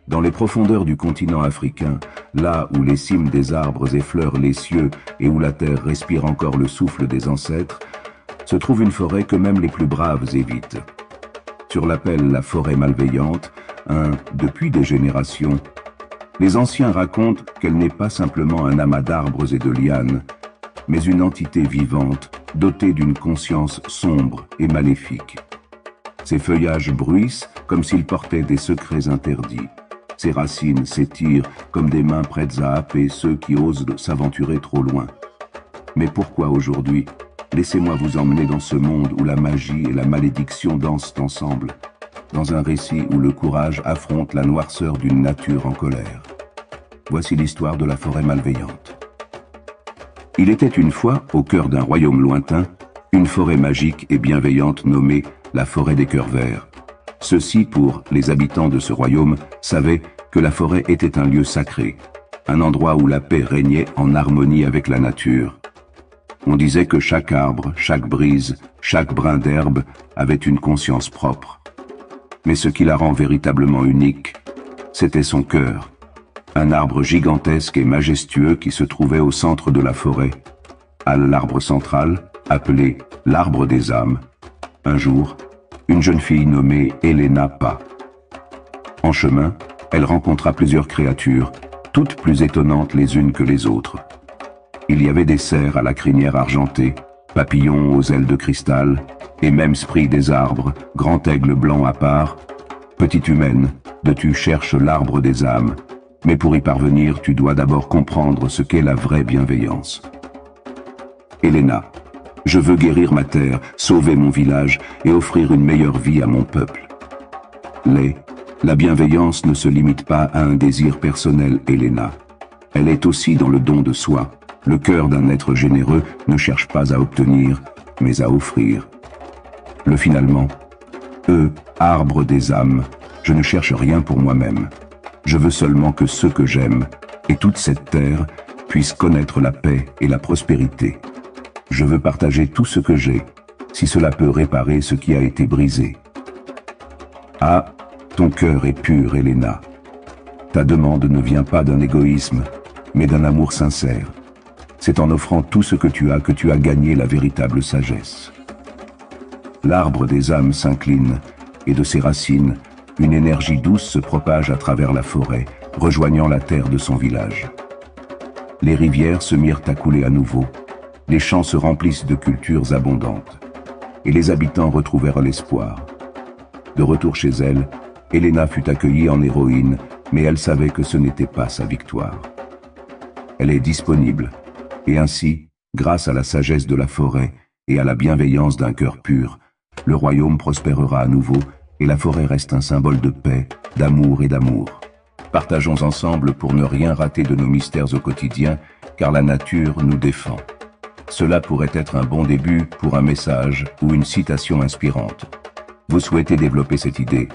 Dans les profondeurs du continent africain, là où les cimes des arbres effleurent les cieux et où la terre respire encore le souffle des ancêtres, se trouve une forêt que même les plus braves évitent. Sur l'appelle la forêt malveillante, depuis des générations, les anciens racontent qu'elle n'est pas simplement un amas d'arbres et de lianes, mais une entité vivante, dotée d'une conscience sombre et maléfique. Ses feuillages bruissent comme s'ils portaient des secrets interdits. Ses racines s'étirent comme des mains prêtes à happer ceux qui osent s'aventurer trop loin. Mais pourquoi aujourd'hui? Laissez-moi vous emmener dans ce monde où la magie et la malédiction dansent ensemble, dans un récit où le courage affronte la noirceur d'une nature en colère. Voici l'histoire de la forêt malveillante. Il était une fois, au cœur d'un royaume lointain, une forêt magique et bienveillante nommée la forêt des cœurs verts. Ceux-ci, pour les habitants de ce royaume, savaient que la forêt était un lieu sacré, un endroit où la paix régnait en harmonie avec la nature. On disait que chaque arbre, chaque brise, chaque brin d'herbe avait une conscience propre. Mais ce qui la rend véritablement unique, c'était son cœur. Un arbre gigantesque et majestueux qui se trouvait au centre de la forêt. À l'arbre central, appelé l'arbre des âmes, un jour, une jeune fille nommée Helena Pa. En chemin, elle rencontra plusieurs créatures, toutes plus étonnantes les unes que les autres. Il y avait des cerfs à la crinière argentée, papillons aux ailes de cristal, et memspris des arbres, grand aigle blanc à part. Petite humaine, tu cherches l'arbre des âmes, mais pour y parvenir, tu dois d'abord comprendre ce qu'est la vraie bienveillance. Helena, je veux guérir ma terre, sauver mon village et offrir une meilleure vie à mon peuple. La bienveillance ne se limite pas à un désir personnel, Helena. Elle est aussi dans le don de soi. Le cœur d'un être généreux ne cherche pas à obtenir, mais à offrir. Finalement, arbre des âmes, je ne cherche rien pour moi-même. Je veux seulement que ceux que j'aime, et toute cette terre, puissent connaître la paix et la prospérité. Je veux partager tout ce que j'ai, si cela peut réparer ce qui a été brisé. Ah, ton cœur est pur, Helena. Ta demande ne vient pas d'un égoïsme, mais d'un amour sincère. C'est en offrant tout ce que tu as gagné la véritable sagesse. L'arbre des âmes s'incline, et de ses racines, une énergie douce se propage à travers la forêt, rejoignant la terre de son village. Les rivières se mirent à couler à nouveau, les champs se remplissent de cultures abondantes, et les habitants retrouvèrent l'espoir. De retour chez elle, Helena fut accueillie en héroïne, mais elle savait que ce n'était pas sa victoire. Elle est disponible, et ainsi, grâce à la sagesse de la forêt et à la bienveillance d'un cœur pur, le royaume prospérera à nouveau et la forêt reste un symbole de paix, d'amour et d'amour. Partageons ensemble pour ne rien rater de nos mystères au quotidien, car la nature nous défend. Cela pourrait être un bon début pour un message ou une citation inspirante. Vous souhaitez développer cette idée?